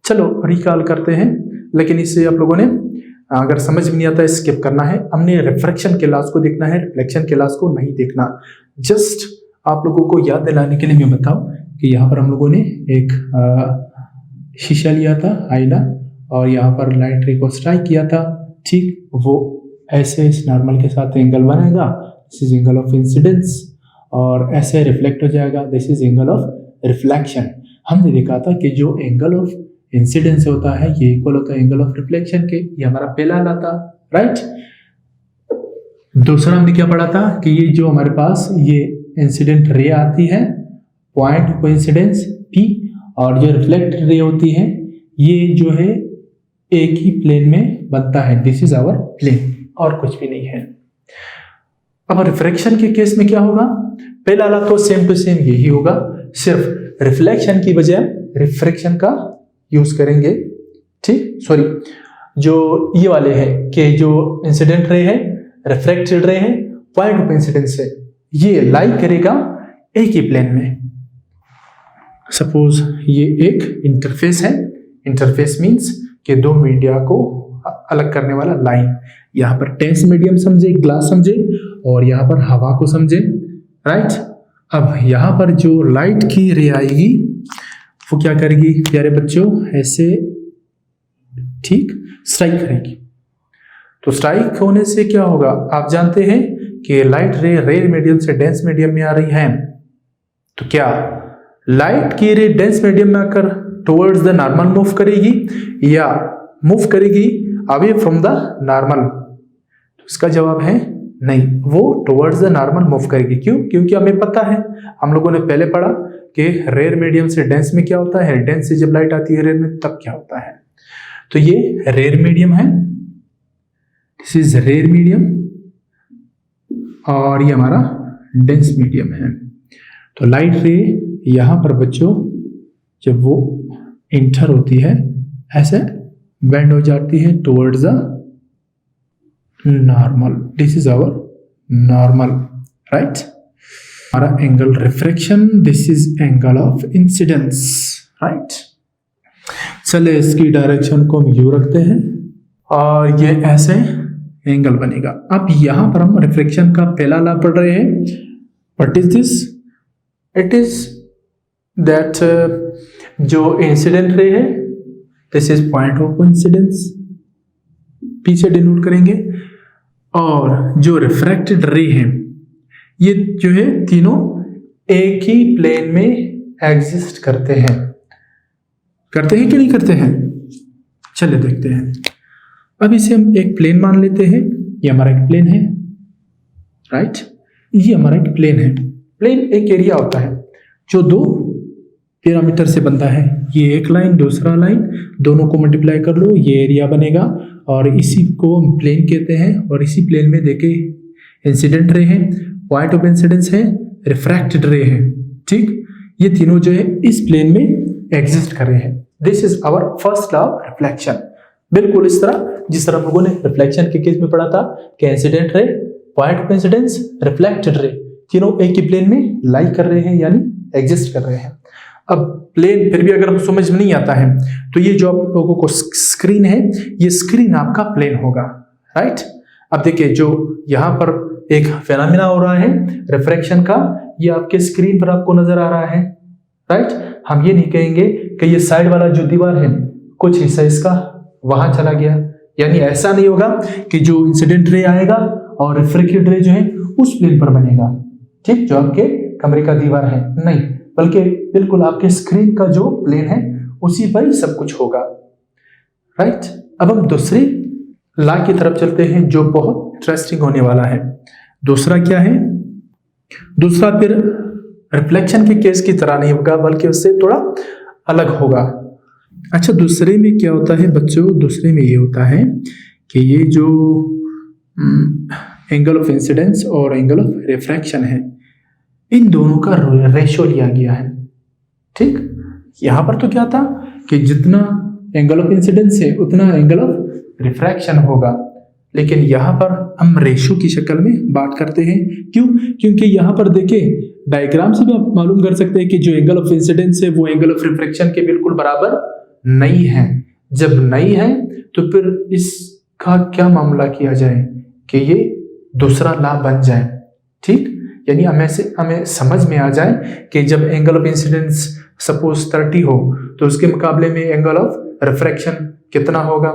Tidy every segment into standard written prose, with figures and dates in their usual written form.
चलो रिकॉल करते हैं, लेकिन इससे आप लोगों ने अगर समझ में नहीं आता है स्किप करना है। हमने रिफ्रैक्शन के लॉस को देखना है, रिफ्लेक्शन के लॉस को नहीं देखना। जस्ट आप लोगों को याद दिलाने के लिए मैं बताऊं कि यहाँ पर हम लोगों ने एक शीशा लिया था, आईना, और यहाँ पर लाइट रे को स्ट्राइक किया था। ठीक, वो ऐसे इस नॉर्मल के साथ एंगल बनाएगा, this is angle of incidence, और ऐसे रिफ्लेक्ट हो जाएगा, this is angle of reflection. हमने देखा था कि जो एंगल ऑफ इंसिडेंस होता है ये इक्वल होता है एंगल ऑफ रिफ्लेक्शन के। ये हमारा पहला ला था, राइट। दूसरा हमने क्या पढ़ा था कि ये जो हमारे पास ये इंसिडेंट रे आती है, पॉइंट ऑफ इंसिडेंस P, और जो रिफ्लेक्टेड रे होती है ये जो है एक ही प्लेन में बनता है, दिस इज आवर प्लेन, और कुछ भी नहीं है। अब रिफ्रैक्शन के केस में क्या होगा, पहला वाला तो सेम टू सेम यही होगा, सिर्फ रिफ्लेक्शन की बजाय रिफ्रैक्शन का यूज करेंगे। ठीक, सॉरी, जो ये वाले हैं कि जो इंसिडेंट रे है, रिफ्रैक्टेड रे है, पॉइंट ऑफ इंसिडेंस है, ये लाई करेगा एक ही प्लेन में। सपोज ये एक इंटरफेस है, इंटरफेस मींस कि दो मीडिया को अलग करने वाला लाइन। यहाँ पर टेंस मीडियम समझे, ग्लास समझे, और यहाँ पर हवा को समझे, राइट। अब यहाँ पर जो लाइट की रे आएगी वो क्या करेगी प्यारे बच्चों, ऐसे ठीक स्ट्राइक करेगी। तो स्ट्राइक होने से क्या होगा, आप जानते हैं कि लाइट रे रेयर मीडियम से डेंस मीडियम में आ रही है, तो क्या लाइट की रे डेंस मीडियम में आकर टुवर्ड्स द नॉर्मल मूव करेगी या मूव करेगी अवे फ्रॉम द नॉर्मल? तो इसका जवाब है नहीं, वो टुवर्ड्स द नॉर्मल मूव करेगी। क्यों? क्योंकि हमें पता है, हम लोगों ने पहले पढ़ा कि रेयर मीडियम से डेंस में क्या होता है, डेंस से जब लाइट आती है रेयर में तब क्या होता है। तो ये रेयर मीडियम है, दिस इज रेयर मीडियम, और ये हमारा डेंस मीडियम है। तो लाइट रे यहाँ पर बच्चों जब वो इंटर होती है ऐसे बेंड हो जाती है towards the normal, this is our normal, right. हमारा angle refraction, this is angle of incidence, right. चले इसकी डायरेक्शन को हम यू रखते हैं और ये ऐसे एंगल बनेगा। अब यहां पर हम रिफ्रैक्शन का पहला लॉ पढ़ रहे हैं। What is this? It is that जो इंसिडेंट रे है, this is point of incidence, पीछे डिनोट करेंगे, और जो रिफ्रैक्टेड रे है ये जो है तीनों एक ही प्लेन में एग्जिस्ट करते हैं। करते हैं कि नहीं करते हैं? चलिए देखते हैं। अब इसे हम एक प्लेन मान लेते हैं, ये हमारा एक प्लेन है, राइट। ये हमारा एक प्लेन है। प्लेन एक एरिया होता है जो दो पैरामीटर से बनता है, ये एक लाइन दूसरा लाइन, दोनों को मल्टीप्लाई कर लो, ये एरिया बनेगा, और इसी को हम प्लेन कहते हैं। और इसी प्लेन में देखिए इंसिडेंट रे है, पॉइंट ऑफ इंसिडेंस है, रिफ्रैक्टेड रे है, ठीक। ये तीनों जो है इस प्लेन में एग्जिस्ट कर रहे हैं। This is our first law of reflection. बिल्कुल इस तरह जिस तरह हम लोगों ने रिफ्लेक्शन के केस में पढ़ा था कि incident ray, point of incidence, reflected ray, तीनों एक ही प्लेन में लाई कर रहे हैं यानी एग्जिस्ट कर रहे हैं। अब प्लेन फिर भी अगर समझ में नहीं आता है तो ये जो आप लोगों को स्क्रीन है, ये स्क्रीन आपका प्लेन होगा, राइट। अब देखिए जो यहाँ पर एक फेनोमेना हो रहा है रिफ्रैक्शन का, ये आपके स्क्रीन पर आपको नजर आ रहा है, राइट। हम ये नहीं कहेंगे कि ये साइड वाला जो दीवार है कुछ हिस्सा इसका वहां चला गया, यानी ऐसा नहीं होगा कि जो इंसिडेंट रे आएगा और रिफ्रैक्टेड रे जो है उस प्लेन पर बनेगा, ठीक, जो आपके कमरे का दीवार है, नहीं, बल्कि बिल्कुल आपके स्क्रीन का जो प्लेन है उसी पर ही सब कुछ होगा, राइट। अब हम दूसरी लॉ की तरफ चलते हैं जो बहुत इंटरेस्टिंग होने वाला है। दूसरा क्या है? दूसरा फिर रिफ्लेक्शन के केस की तरह नहीं होगा बल्कि उससे थोड़ा अलग होगा। अच्छा, दूसरे में क्या होता है बच्चों? दूसरे में ये होता है कि ये जो एंगल ऑफ इंसिडेंस और एंगल ऑफ रिफ्रैक्शन है, इन दोनों का रेशो लिया गया है, ठीक। यहां पर तो क्या था कि जितना एंगल ऑफ इंसिडेंस है उतना एंगल ऑफ रिफ्रैक्शन होगा, लेकिन यहां पर हम रेशो की शक्ल में बात करते हैं। क्यों? क्योंकि यहां पर देखिए डायग्राम से भी आप मालूम कर सकते हैं कि जो एंगल ऑफ इंसिडेंस है वो एंगल ऑफ रिफ्रैक्शन के बिल्कुल बराबर नई है। जब नई है तो फिर इसका क्या मामला किया जाए कि ये दूसरा लॉ बन जाए, ठीक। यानी हमें समझ में आ जाए कि जब एंगल ऑफ इंसिडेंस सपोज 30 हो तो उसके मुकाबले में एंगल ऑफ रिफ्रैक्शन कितना होगा।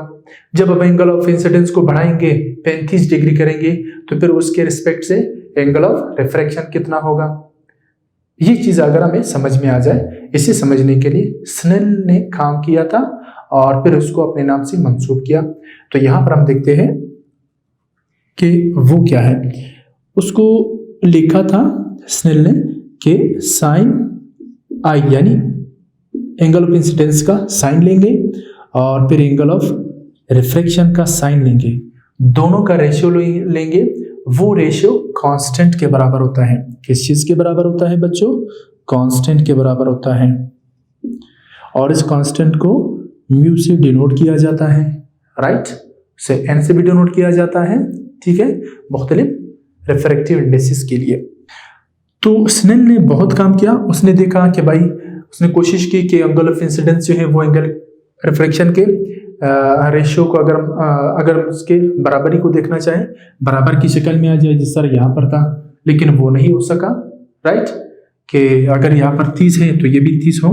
जब अब एंगल ऑफ इंसिडेंस को बढ़ाएंगे 35 डिग्री करेंगे तो फिर उसके रिस्पेक्ट से एंगल ऑफ रिफ्रैक्शन कितना होगा। ये चीज अगर हमें समझ में आ जाए, इसे समझने के लिए स्नेल ने काम किया था और फिर उसको अपने नाम से मंसूब किया। तो यहां पर हम देखते हैं कि वो क्या है, उसको लिखा था स्नेल ने कि साइन आई यानी एंगल ऑफ इंसिडेंस का साइन लेंगे और फिर एंगल ऑफ रिफ्रैक्शन का साइन लेंगे, दोनों का रेशियो लेंगे। वो रेशियो कांस्टेंट के बराबर होता है। किस चीज के बराबर होता है बच्चों? कांस्टेंट के बराबर होता है। और इस कांस्टेंट को म्यू से डिनोट किया जाता है, राइट, से एन से भी डिनोट किया जाता है, ठीक है, मुख्तलिफ रिफ्रैक्टिव इंडेक्सेस के लिए। तो स्नेल ने बहुत काम किया। उसने देखा कि भाई, उसने कोशिश की कि एंगल ऑफ इंसिडेंस जो है वो एंगल रिफ्रैक्शन के रेशियो को अगर उसके बराबरी को देखना चाहें, बराबर की शक्ल में आ जाए जिस तरह यहाँ पर था, लेकिन वो नहीं हो सका, राइट, कि अगर यहाँ पर 30 है तो ये भी 30 हो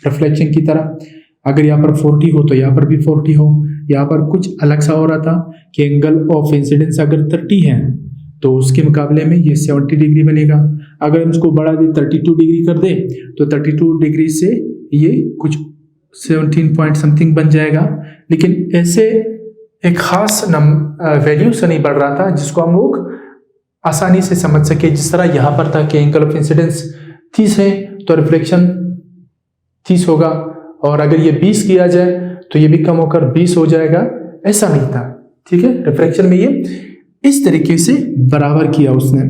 रिफ्लेक्शन की तरह, अगर यहाँ पर 40 हो तो यहाँ पर भी 40 हो। यहाँ पर कुछ अलग सा हो रहा था कि एंगल ऑफ इंसिडेंस अगर 30 है तो उसके मुकाबले में ये 70 डिग्री बनेगा। अगर हम इसको बढ़ा दे 32 डिग्री कर दे तो 32 डिग्री से ये कुछ 17 पॉइंट समथिंग बन जाएगा। लेकिन ऐसे एक खास वैल्यू से नहीं बढ़ रहा था जिसको हम लोग आसानी से समझ सके। जिस तरह यहाँ पर था कि एंगल ऑफ इंसिडेंस 30 है तो रिफ्लेक्शन 30 होगा, और अगर ये 20 किया जाए तो ये भी कम होकर 20 हो जाएगा, ऐसा नहीं था, ठीक है। रिफ्लेक्शन में ये इस तरीके से बराबर किया उसने।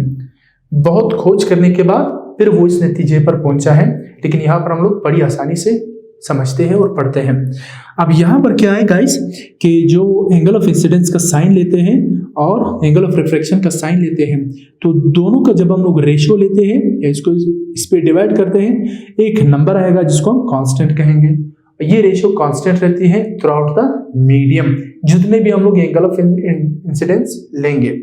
बहुत खोज करने के बाद फिर वो इस नतीजे पर पहुंचा है, लेकिन यहाँ पर हम लोग बड़ी आसानी से समझते हैं और पढ़ते हैं। अब यहाँ पर क्या है गाइस कि जो एंगल ऑफ इंसिडेंस का साइन लेते हैं और एंगल ऑफ रिफ्रैक्शन का साइन लेते हैं, तो दोनों का जब हम लोग रेशियो लेते हैं या इसको इस पे डिवाइड करते हैं, एक नंबर आएगा जिसको हम कांस्टेंट कहेंगे। ये रेशियो कांस्टेंट रहती है थ्रू आउट द मीडियम, जितने भी हम लोग एंगल ऑफ इंसिडेंस लेंगे।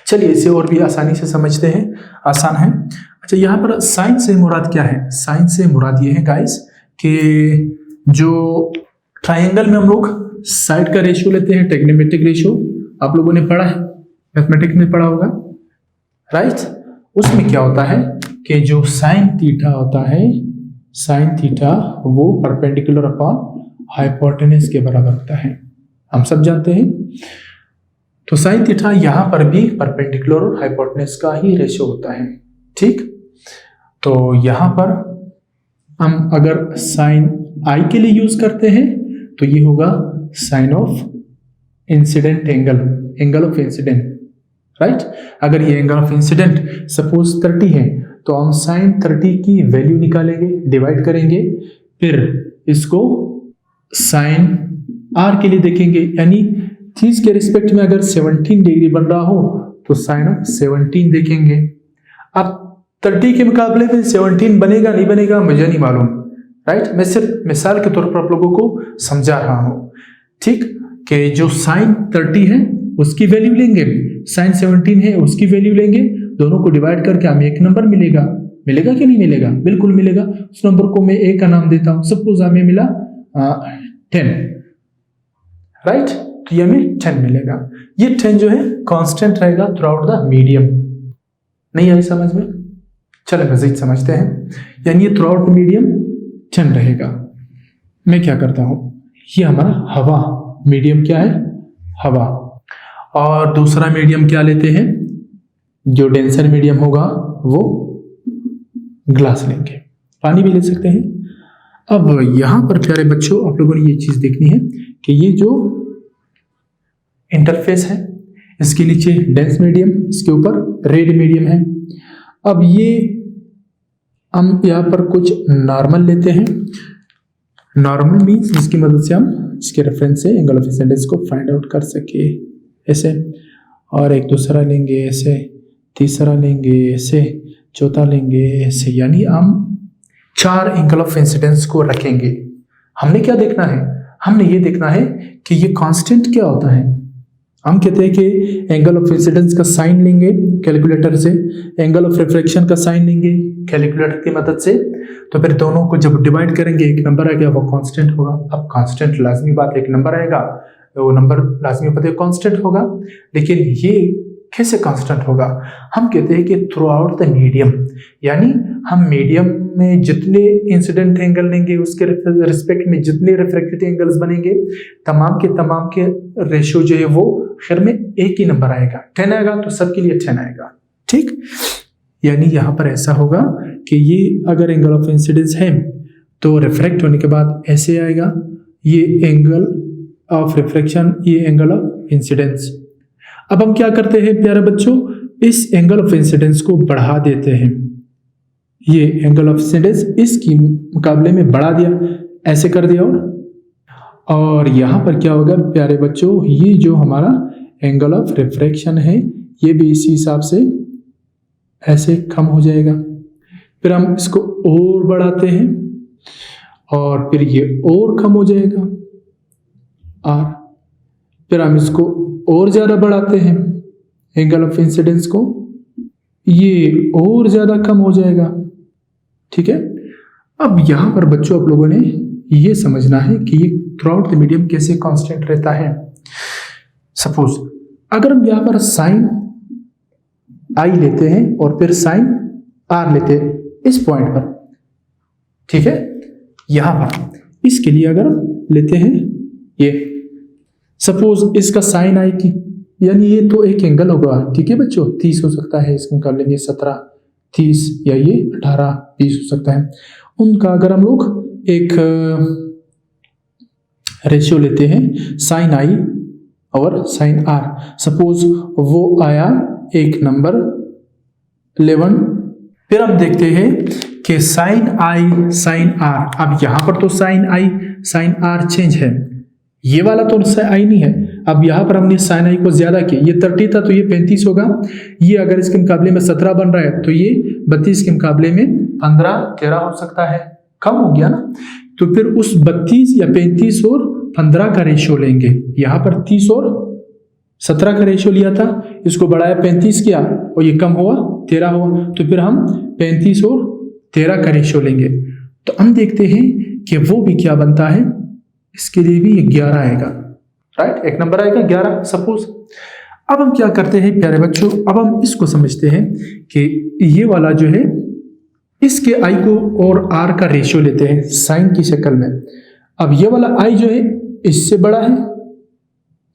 चलिए इसे और भी आसानी से समझते हैं, आसान है। अच्छा, यहाँ पर साइन से मुराद क्या है? साइन से मुराद ये है गाइस कि जो ट्राइंगल में हम लोग साइड का रेशियो लेते हैं, ट्रिग्नोमेट्रिक रेशियो, आप लोगों ने पढ़ा है, मैथमेटिक्स में पढ़ा होगा, राइट। उसमें क्या होता है कि जो साइन थीटा होता है, साइन थीटा वो परपेंडिकुलर अपॉन हाइपोटेनस के बराबर होता है, हम सब जानते हैं। तो साइन थीटा यहाँ पर भी परपेंडिकुलर और हाइपोटेनस का ही रेशियो होता है, ठीक। तो यहाँ पर हम अगर साइन आई के लिए यूज करते हैं तो ये होगा sine of incident angle, angle of incident, right. अगर ये एंगल ऑफ इंसिडेंट सपोज 30 है तो हम साइन 30 की वैल्यू निकालेंगे, डिवाइड करेंगे, फिर इसको साइन आर के लिए देखेंगे, यानी 30 के रिस्पेक्ट में अगर 17 डिग्री बन रहा हो तो साइन ऑफ 17 देखेंगे। अब 30 के मुकाबले में 17 बनेगा नहीं बनेगा मुझे नहीं मालूम, राइट। मैं सिर्फ मिसाल के तौर पर आप लोगों को समझा रहा हूं, ठीक, कि जो साइन 30 है उसकी वैल्यू लेंगे, साइन 17 है उसकी वैल्यू लेंगे, दोनों को डिवाइड करके हमें एक नंबर मिलेगा। मिलेगा कि नहीं मिलेगा? बिल्कुल मिलेगा। उस नंबर को मैं ए का नाम देता हूं, सपोज हमें मिला 10, राइट। तो ये हमें 10 मिलेगा। ये 10 जो है कांस्टेंट रहेगा थ्रू आउट द मीडियम। नहीं आई समझ में? चलो मजीद समझते हैं। यानी ये थ्रू आउट मीडियम 10 रहेगा। मैं क्या करता हूं, ये हमारा हवा मीडियम क्या है? हवा। और दूसरा मीडियम क्या लेते हैं? जो डेंसर मीडियम होगा वो ग्लास लेंगे, पानी भी ले सकते हैं। अब यहां पर प्यारे बच्चों आप लोगों ने ये चीज देखनी है कि ये जो इंटरफेस है इसके नीचे डेंस मीडियम, इसके ऊपर रेड मीडियम है। अब ये हम यहाँ पर कुछ नॉर्मल लेते हैं। नॉर्मल मीन्स जिसकी मदद से हम इसके रेफरेंस से एंगल ऑफ इंसिडेंस को फाइंड आउट कर सके, ऐसे। और एक दूसरा लेंगे ऐसे, तीसरा लेंगे ऐसे, चौथा लेंगे ऐसे, यानी हम 4 एंगल ऑफ इंसिडेंस को रखेंगे। हमने क्या देखना है, हमने ये देखना है कि ये कांस्टेंट क्या होता है। हम कहते हैं कि एंगल ऑफ इंसिडेंस का साइन लेंगे कैलकुलेटर से, एंगल ऑफ रिफ्रैक्शन का साइन लेंगे कैलकुलेटर की मदद से, तो फिर दोनों को जब डिवाइड करेंगे एक नंबर आएगा, वो कांस्टेंट होगा। अब कांस्टेंट लाजमी बात है, एक नंबर आएगा तो वो नंबर लाजमी बात है कांस्टेंट होगा। लेकिन ये कैसे कांस्टेंट होगा, हम कहते हैं कि थ्रू आउट द मीडियम, यानी हम मीडियम में जितने इंसिडेंट एंगल लेंगे उसके रिस्पेक्ट में जितने रिफ्रैक्टिव एंगल्स बनेंगे, तमाम के रेशियो जो है वो आखिर में एक ही नंबर आएगा, 10 आएगा तो सबके लिए 10 आएगा। ठीक, यानी यहाँ पर ऐसा होगा कि ये अगर एंगल ऑफ इंसिडेंस है तो रिफ्रैक्ट होने के बाद ऐसे आएगा, ये एंगल ऑफ रिफ्रैक्शन, ये एंगल ऑफ इंसिडेंस। अब हम क्या करते हैं प्यारे बच्चों, इस एंगल ऑफ इंसिडेंस को बढ़ा देते हैं। ये एंगल ऑफ इंसिडेंस इसकी मुकाबले में बढ़ा दिया, ऐसे कर दिया, और यहां पर क्या होगा प्यारे बच्चों, ये जो हमारा एंगल ऑफ रिफ्रैक्शन है ये भी इसी हिसाब से ऐसे कम हो जाएगा। फिर हम इसको और बढ़ाते हैं और फिर ये और कम हो जाएगा, और फिर हम इसको और ज्यादा बढ़ाते हैं एंगल ऑफ इंसिडेंस को, ये और ज्यादा कम हो जाएगा। ठीक है, अब यहां पर बच्चों आप लोगों ने ये समझना है कि ये थ्रू आउट द मीडियम कैसे कांस्टेंट रहता है। सपोज अगर हम यहां पर साइन आई लेते हैं और फिर साइन आर लेते हैं इस पॉइंट पर, ठीक है, यहां पर इसके लिए अगर हम लेते हैं ये, सपोज इसका साइन आई की, यानी ये तो एक एंगल होगा, ठीक है बच्चों, 30 हो सकता है इसके मुकाबले में 17, 30 या ये 18, 20 हो सकता है। उनका अगर हम लोग एक रेशियो लेते हैं साइन आई और साइन आर, सपोज वो आया एक नंबर 11, फिर हम देखते हैं कि साइन आई साइन आर, अब यहां पर तो sine i sine r change है, ये वाला तो आई नहीं है। अब यहां पर हमने साइन आई को ज्यादा किया, ये 30 था तो ये 35 होगा, ये अगर इसके मुकाबले में 17 बन रहा है तो ये 32 के मुकाबले में 15, 13 हो सकता है, कम हो गया ना। तो फिर उस 32 या 35 और 15 का रेशियो लेंगे, यहां पर 30 और 17 का रेशियो लिया था, इसको बढ़ाया 35 किया और ये कम हुआ 13 हुआ, तो फिर हम 35 और 13 का रेशियो लेंगे। तो हम देखते हैं कि वो भी क्या बनता है, इसके लिए भी 11 आएगा, राइट, एक नंबर आएगा 11 सपोज। अब हम क्या करते हैं प्यारे बच्चों, अब हम इसको समझते हैं कि ये वाला जो है इसके आई को और आर का रेशियो लेते हैं साइन की शक्ल में। अब ये वाला आई जो है इससे बड़ा है,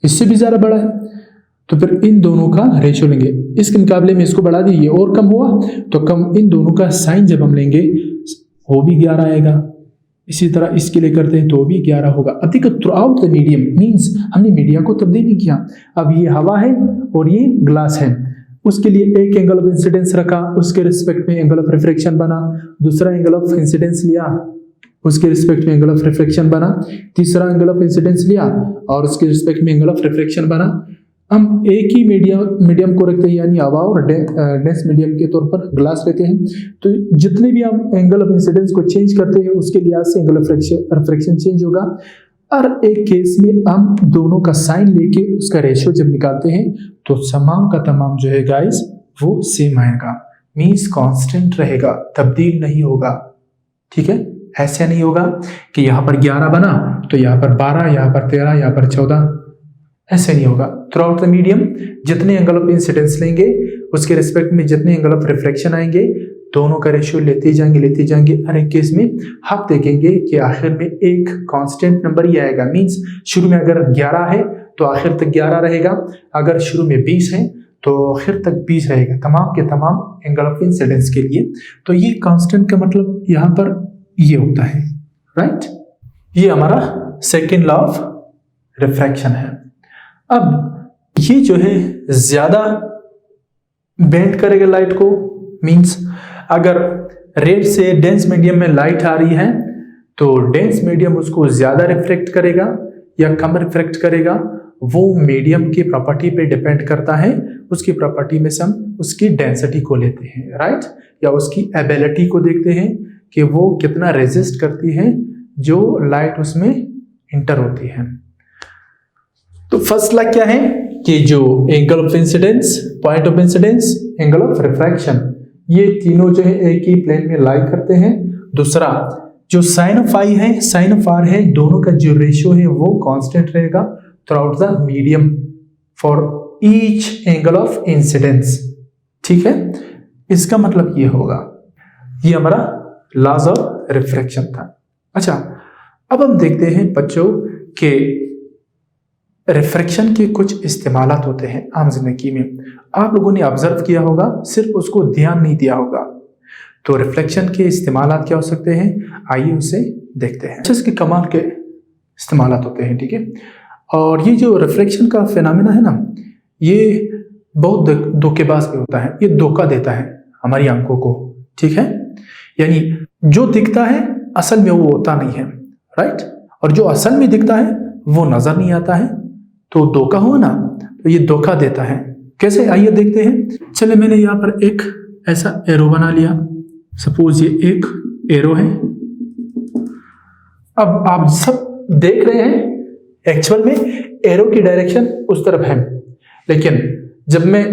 इससे भी ज्यादा बड़ा है, तो फिर इन दोनों का रेशियो लेंगे, इसके मुकाबले में इसको बढ़ा दिए, ये और कम हुआ तो कम, इन दोनों का साइन जब हम लेंगे वो भी 11 आएगा। इसी तरह इसके लिए करते हैं तो भी 11 होगा। अब देखो through out the medium means हमने मीडिया को तब्दील नहीं किया। अब ये हवा है और ये ग्लास है, उसके लिए एक एंगल ऑफ इंसिडेंस रखा, उसके रिस्पेक्ट में एंगल ऑफ रिफ्रैक्शन बना, दूसरा एंगल ऑफ इंसिडेंस लिया, उसके रिस्पेक्ट में एंगल ऑफ रिफ्रैक्शन बना, तीसरा एंगल ऑफ इंसिडेंस लिया और उसके रिस्पेक्ट में एंगल ऑफ रिफ्रैक्शन बना। हम एक ही मीडियम को रखते हैं, यानी हवा और डेंस मीडियम के तौर पर ग्लास लेते हैं, तो जितने भी हम एंगल ऑफ इंसिडेंस को चेंज करते हैं उसके लिहाज से एंगल ऑफ रिफ्रैक्शन चेंज होगा। और एक केस में हम दोनों का साइन लेके उसका रेशियो जब निकालते हैं तो तमाम का तमाम जो है गाइस वो सेम आएगा, मीन्स कांस्टेंट रहेगा, तब्दील नहीं होगा। ठीक है, ऐसे नहीं होगा कि यहाँ पर 11 बना तो यहाँ पर 12, यहाँ पर 13, यहाँ पर 14, ऐसे नहीं होगा। थ्रू आउट द मीडियम जितने एंगल ऑफ इंसिडेंस लेंगे उसके रिस्पेक्ट में जितने एंगल ऑफ रिफ्लेक्शन आएंगे दोनों का रेशियो लेते जाएंगे। हर एक केस में हम देखेंगे कि आखिर में एक कांस्टेंट नंबर ही आएगा, मींस शुरू में अगर 11 है तो आखिर तक 11 रहेगा, अगर शुरू में 20 है तो आखिर तक 20 रहेगा, तमाम के तमाम एंगल ऑफ इंसिडेंस के लिए। तो ये कांस्टेंट का मतलब यहाँ पर ये होता है, राइट। ये हमारा सेकेंड लॉ ऑफ रिफ्रैक्शन है। अब ये जो है ज्यादा बेंड करेगा लाइट को, मींस अगर रेड से डेंस मीडियम में लाइट आ रही है तो डेंस मीडियम उसको ज्यादा रिफ्लेक्ट करेगा या कम रिफ्लेक्ट करेगा, वो मीडियम की प्रॉपर्टी पे डिपेंड करता है। उसकी प्रॉपर्टी में से हम उसकी डेंसिटी को लेते हैं, राइट, या उसकी एबिलिटी को देखते हैं कि वो कितना रेजिस्ट करती है जो लाइट उसमें इंटर होती है। तो फर्स्ट लॉ क्या है कि जो angle of incidence, point of incidence, angle of refraction, ये तीनों जो है एक ही प्लेन में लाई करते हैं। दूसरा जो साइन ऑफ आई है, साइन ऑफ आर है, दोनों का जो रेशियो है वो कांस्टेंट रहेगा throughout the medium for each angle of incidence. ठीक है, इसका मतलब ये होगा, ये हमारा लॉज ऑफ रिफ्रैक्शन था। अच्छा, अब हम देखते हैं बच्चों के रिफ्रैक्शन के कुछ इस्तेमालात होते हैं आम जिंदगी में। आप लोगों ने ऑब्जर्व किया होगा, सिर्फ उसको ध्यान नहीं दिया होगा। तो रिफ्लेक्शन के इस्तेमालात क्या हो सकते हैं, आइए उसे देखते हैं। इसके कमाल के इस्तेमालात होते हैं, ठीक है। और ये जो रिफ्लेक्शन का फिनोमेना है ना, ये बहुत धोखेबाज भी होता है, ये धोखा देता है हमारी आंखों को, ठीक है। यानी जो दिखता है असल में वो होता नहीं है, राइट। और जो असल में दिखता है वो नजर नहीं आता है, तो धोखा हुआ ना, तो ये धोखा देता है। कैसे, आइए देखते हैं। चले, मैंने यहाँ पर एक ऐसा एरो बना लिया, सपोज ये एक एरो है। अब आप सब देख रहे हैं एक्चुअल में एरो की डायरेक्शन उस तरफ है, लेकिन जब मैं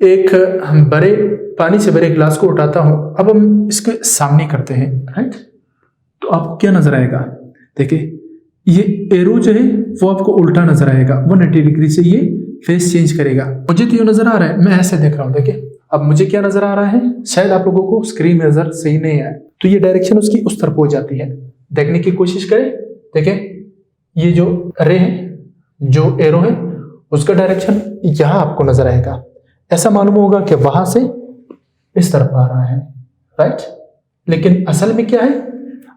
एक बड़े पानी से भरे ग्लास को उठाता हूं, अब हम इसके सामने करते हैं, राइट, तो आपको क्या नजर आएगा, देखिए ये एरो जो है वो आपको उल्टा नजर आएगा, 180 डिग्री से ये फेस चेंज करेगा। मुझे तो ये नजर आ रहा है, मैं ऐसे देख रहा हूं, देखिए अब मुझे क्या नजर आ रहा है, शायद आप लोगों को स्क्रीन में नजर सही नहीं आया, तो ये डायरेक्शन उसकी उस तरफ हो जाती है। देखने की कोशिश करें, देखें ये जो रे है, जो एरो है, उसका डायरेक्शन यहां आपको नजर आएगा। ऐसा मालूम होगा कि वहां से इस तरफ आ रहा है, राइट, लेकिन असल में क्या है,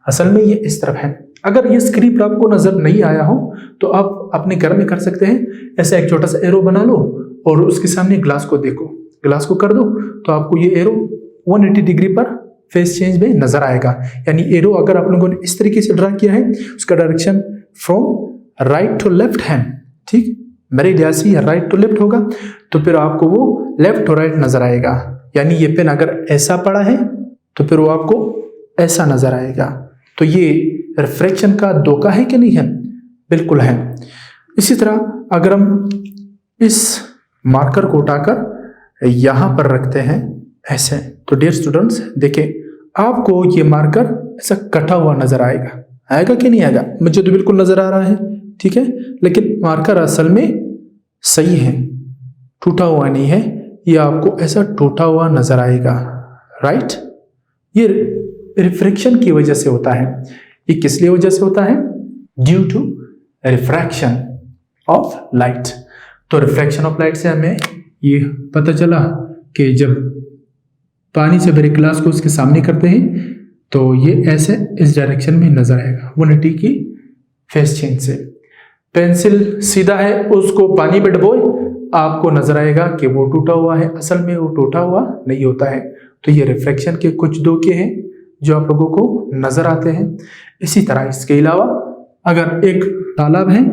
असल में ये इस तरफ है। अगर ये स्क्रीन पर आपको नजर नहीं आया हो तो आप अपने घर में कर सकते हैं, ऐसा एक छोटा सा एरो बना लो और उसके सामने ग्लास को देखो, ग्लास को कर दो, तो आपको ये एरो 180 डिग्री पर फेस चेंज में नजर आएगा। यानी एरो अगर आप लोगों ने इस तरीके से ड्रा किया है, उसका direction from right to left है, ठीक, मेरे लिहाज से ये राइट टू लेफ्ट होगा, तो फिर आपको वो लेफ्ट टू राइट नजर आएगा। यानी ये पेन अगर ऐसा पड़ा है तो फिर वो आपको ऐसा नजर आएगा। तो ये रिफ्रैक्शन का धोखा है कि नहीं है, बिल्कुल है। इसी तरह अगर हम इस मार्कर को उठाकर यहां पर रखते हैं ऐसे, तो डियर स्टूडेंट्स देखें, आपको ये मार्कर ऐसा कटा हुआ नजर आएगा, आएगा कि नहीं आएगा, मुझे तो बिल्कुल नजर आ रहा है, ठीक है, लेकिन मार्कर असल में सही है, टूटा हुआ नहीं है, ये आपको ऐसा टूटा हुआ नजर आएगा, राइट। ये रिफ्रैक्शन की वजह से होता है। ये किस लिए वजह से होता है, due to refraction of light. तो रिफ्रैक्शन ऑफ लाइट से हमें ये पता चला कि जब पानी से भरे ग्लास को उसके सामने करते हैं तो ये ऐसे इस डायरेक्शन में नजर आएगा 180 की फेस चेंज से। पेंसिल सीधा है, उसको पानी में डुबोए, आपको नजर आएगा कि वो टूटा हुआ है, असल में वो टूटा हुआ नहीं होता है। तो ये रिफ्रैक्शन के कुछ धोखे हैं जो आप लोगों को नजर आते हैं। इसी तरह इसके अलावा अगर एक तालाब है,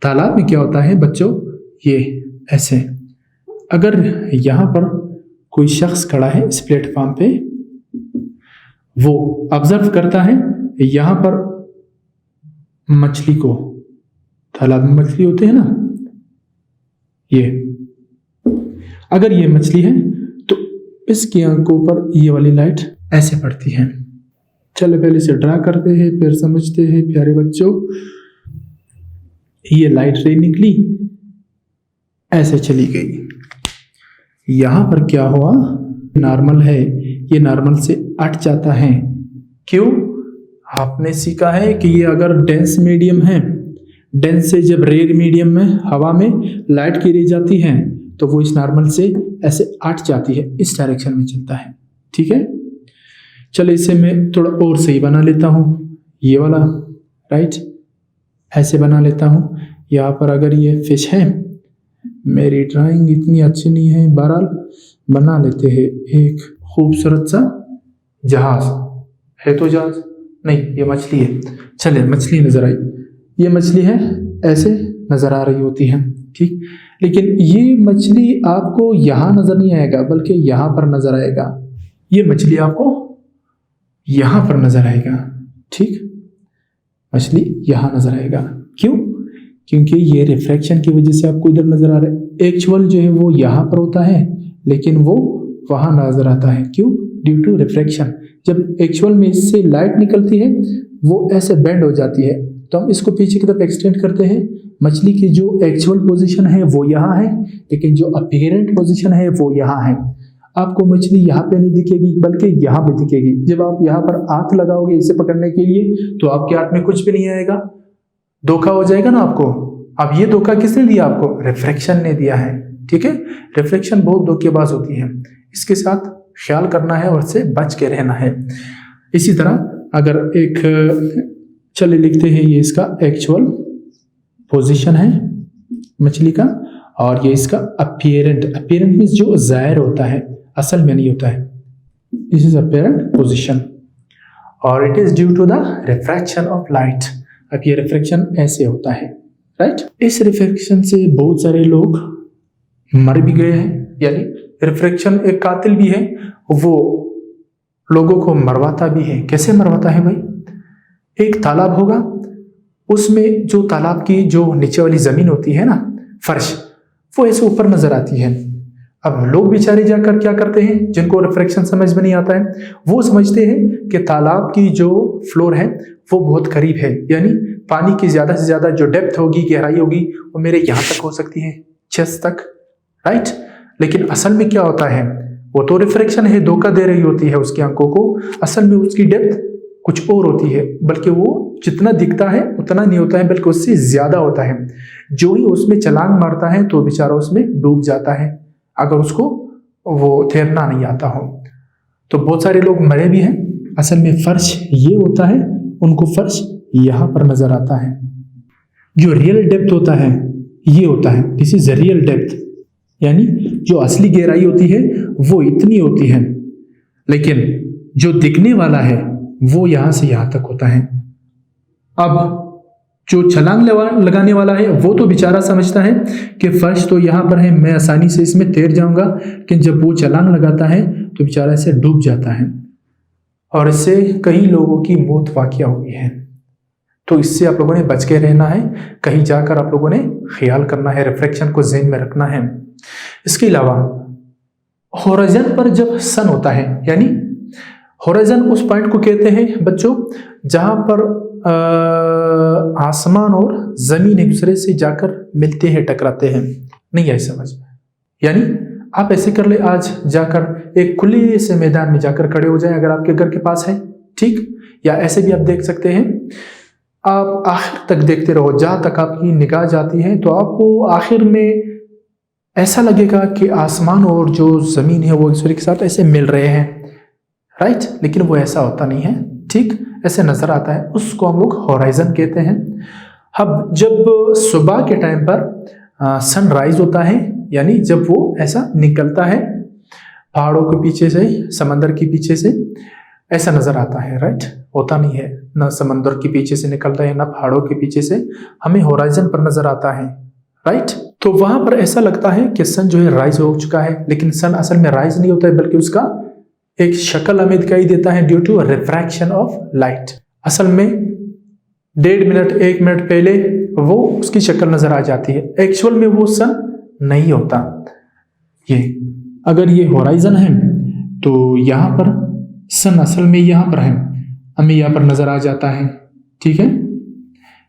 तालाब में क्या होता है बच्चों, ये ऐसे, अगर यहाँ पर कोई शख्स खड़ा है इस प्लेटफॉर्म पे, वो ऑब्जर्व करता है यहाँ पर मछली को, तालाब में मछली होते हैं ना, ये अगर ये मछली है तो इसकी आंखों पर ये वाली लाइट ऐसे पड़ती है। चलो पहले से ड्रा करते हैं फिर समझते हैं प्यारे बच्चों। ये लाइट रे निकली, ऐसे चली गई, यहां पर क्या हुआ, नॉर्मल है, ये नॉर्मल से अट जाता है। क्यों, आपने सीखा है कि ये अगर डेंस मीडियम है, डेंस से जब रेयर मीडियम में हवा में लाइट की रे जाती है तो वो इस नॉर्मल से ऐसे अट जाती है, इस डायरेक्शन में चलता है, ठीक है। चलो इसे मैं थोड़ा और सही बना लेता हूँ, ये वाला, राइट, ऐसे बना लेता हूँ। यहाँ पर अगर ये फिश है, मेरी ड्राइंग इतनी अच्छी नहीं है, बहरहाल बना लेते हैं एक खूबसूरत सा जहाज, है तो जहाज नहीं, ये मछली है, चले मछली नजर आई, ये मछली है, ऐसे नजर आ रही होती है, ठीक, लेकिन ये मछली आपको यहाँ नजर नहीं आएगा बल्कि यहाँ पर नजर आएगा, ये मछली आपको यहाँ पर नजर आएगा, ठीक। मछली यहाँ नजर आएगा। क्यों? क्योंकि ये रिफ्रैक्शन की वजह से आपको इधर नजर आ रहा है। एक्चुअल जो है वो यहाँ पर होता है लेकिन वो वहां नजर आता है। क्यों? Due to refraction. जब एक्चुअल में इससे लाइट निकलती है वो ऐसे बेंड हो जाती है, तो हम इसको पीछे की तरफ एक्सटेंड करते हैं। मछली की जो एक्चुअल पोजीशन है वो यहाँ है, लेकिन जो अपीयरेंट पोजीशन है वो यहाँ है। आपको मछली यहाँ पे नहीं दिखेगी बल्कि यहाँ पे दिखेगी। जब आप यहाँ पर हाथ लगाओगे इसे पकड़ने के लिए तो आपके हाथ में कुछ भी नहीं आएगा, धोखा हो जाएगा ना आपको। अब ये धोखा किसने दिया आपको? रिफ्रैक्शन ने दिया है। ठीक है, रिफ्रैक्शन बहुत धोखेबाज होती है, इसके साथ ख्याल करना है और से बच के रहना है। इसी तरह अगर एक चलिए लिखते हैं, ये इसका एक्चुअल पोजीशन है मछली का, और ये इसका अपीयरेंट। अपीयरेंट मीन्स जो जाहिर होता है, असल में नहीं होता है। दिस इज अपीयरेंट पोजीशन और it is due to the refraction of light. अब ये रिफ्रैक्शन ऐसे होता है, राइट। इस रिफ्रैक्शन से बहुत सारे लोग मर भी गए हैं, यानी रिफ्रैक्शन एक कातिल भी है, वो लोगों को मरवाता भी है। कैसे मरवाता है भाई? एक तालाब होगा, उसमें जो तालाब की जो नीचे वाली जमीन होती है ना, फर्श, वो ऐसे ऊपर नजर आती है। अब लोग बेचारे जाकर क्या करते हैं, जिनको रिफ्रैक्शन समझ में नहीं आता है, वो समझते हैं कि तालाब की जो फ्लोर है वो बहुत करीब है, यानी पानी की ज्यादा से ज्यादा जो डेप्थ होगी, गहराई होगी, वो मेरे यहाँ तक हो सकती है, चेस्ट तक, राइट। लेकिन असल में क्या होता है, वो तो रिफ्रैक्शन है, धोखा दे रही होती है उसकी आंखों को। असल में उसकी डेप्थ कुछ और होती है, बल्कि वो जितना दिखता है उतना नहीं होता है, बल्कि उससे ज्यादा होता है। जो ही उसमें छलांग मारता है तो बेचारा उसमें डूब जाता है, अगर उसको वो तैरना नहीं आता हो। तो बहुत सारे लोग मरे भी हैं। असल में फर्श ये होता है, उनको फर्श यहाँ पर नजर आता है। जो रियल डेप्थ होता है ये होता है, दिस इज रियल डेप्थ, यानी जो असली गहराई होती है वो इतनी होती है, लेकिन जो दिखने वाला है वो यहां से यहां तक होता है। अब जो छलांग लगाने वाला है वो तो बेचारा समझता है कि फर्श तो यहाँ पर है, मैं आसानी से इसमें तैर जाऊंगा, लेकिन जब वो छलांग लगाता है तो बेचारा इसे डूब जाता है, और इससे कई लोगों की मौत वाक़या हुई है। तो इससे आप लोगों ने बच के रहना है, कहीं जाकर आप लोगों ने ख्याल करना है, रिफ्रैक्शन को ज़हन में रखना है। इसके अलावा होराइजन पर जब सन होता है, यानी होराइजन उस पॉइंट को कहते हैं बच्चों जहां पर आसमान और जमीन एक दूसरे से जाकर मिलते हैं, टकराते हैं। नहीं आई समझ में? यानी आप ऐसे कर ले, आज जाकर एक खुले से मैदान में जाकर खड़े हो जाएं, अगर आपके घर के पास है, ठीक। या ऐसे भी आप देख सकते हैं, आप आखिर तक देखते रहो, जहां तक आपकी निगाह जाती है, तो आपको आखिर में ऐसा लगेगा कि आसमान और जो जमीन है वो एक दूसरे के साथ ऐसे मिल रहे हैं, राइट। लेकिन वो ऐसा होता नहीं है, ठीक, ऐसे नजर आता है, उसको हम लोग होराइजन कहते हैं। अब जब सुबह के टाइम पर सनराइज होता है, यानी जब वो ऐसा निकलता है पहाड़ों के पीछे से, समंदर के पीछे से, ऐसा नजर आता है, राइट। होता नहीं है, ना समंदर के पीछे से निकलता है ना पहाड़ों के पीछे से, हमें होराइजन पर नजर आता है, राइट। तो वहां पर ऐसा लगता है कि सन जो है राइज हो चुका है, लेकिन सन असल में राइज नहीं होता है, बल्कि उसका एक शक्ल हमें दिखाई देता है due to refraction of light. असल में 1.5 मिनट 1 मिनट पहले वो उसकी शक्ल नजर आ जाती है, एक्चुअल में वो सन नहीं होता। ये अगर ये होराइजन है तो यहाँ पर सन असल में यहाँ पर है, हमें यहाँ पर नजर आ जाता है, ठीक है,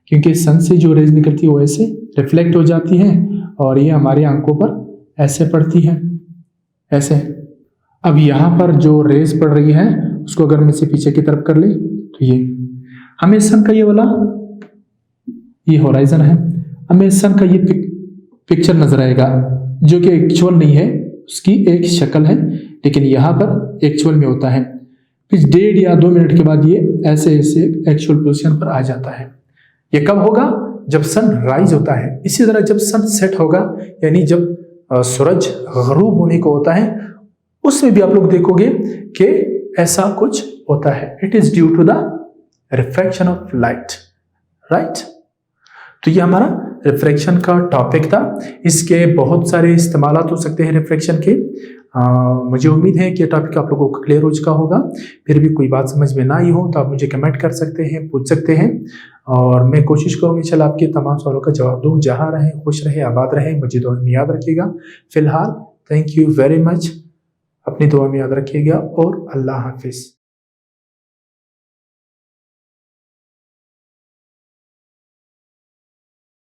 क्योंकि सन से जो रेज निकलती है वो ऐसे रिफ्लेक्ट हो जाती है और ये हमारी आंखों पर ऐसे पड़ती है, ऐसे। अब यहाँ पर जो रेज पड़ रही है उसको अगर हम इसे पीछे की तरफ कर ले तो ये हमें सन का ये वाला ये होराइजन है, हमें सन का ये पिक्चर नजर आएगा जो कि एक्चुअल नहीं है, उसकी एक शक्ल है, लेकिन यहाँ पर एक्चुअल में होता है। फिर 1.5 या 2 मिनट के बाद ये ऐसे ऐसे एक्चुअल पोजीशन पर आ जाता है। ये कब होगा? जब सन राइज होता है। इसी तरह जब सन सेट होगा, यानी जब सूरज गरूब होने को होता है, उसमें भी आप लोग देखोगे कि ऐसा कुछ होता है। It is due to the refraction of light, right. तो ये हमारा रिफ्रैक्शन का टॉपिक था। इसके बहुत सारे इस्तेमालात हो सकते हैं रिफ्रैक्शन के। मुझे उम्मीद है कि ये टॉपिक आप लोगों को क्लियर हो चुका होगा। फिर भी कोई बात समझ में ना आई हो तो आप मुझे कमेंट कर सकते हैं, पूछ सकते हैं, और मैं कोशिश करूँगी चल आपके तमाम सवालों का जवाब दूँ। जहाँ रहें खुश रहें, आबाद रहें, मुझे दुआ में याद रखिएगा। फिलहाल थैंक यू वेरी मच, अपनी दुआ में याद रखिएगा और अल्लाह हाफिज़।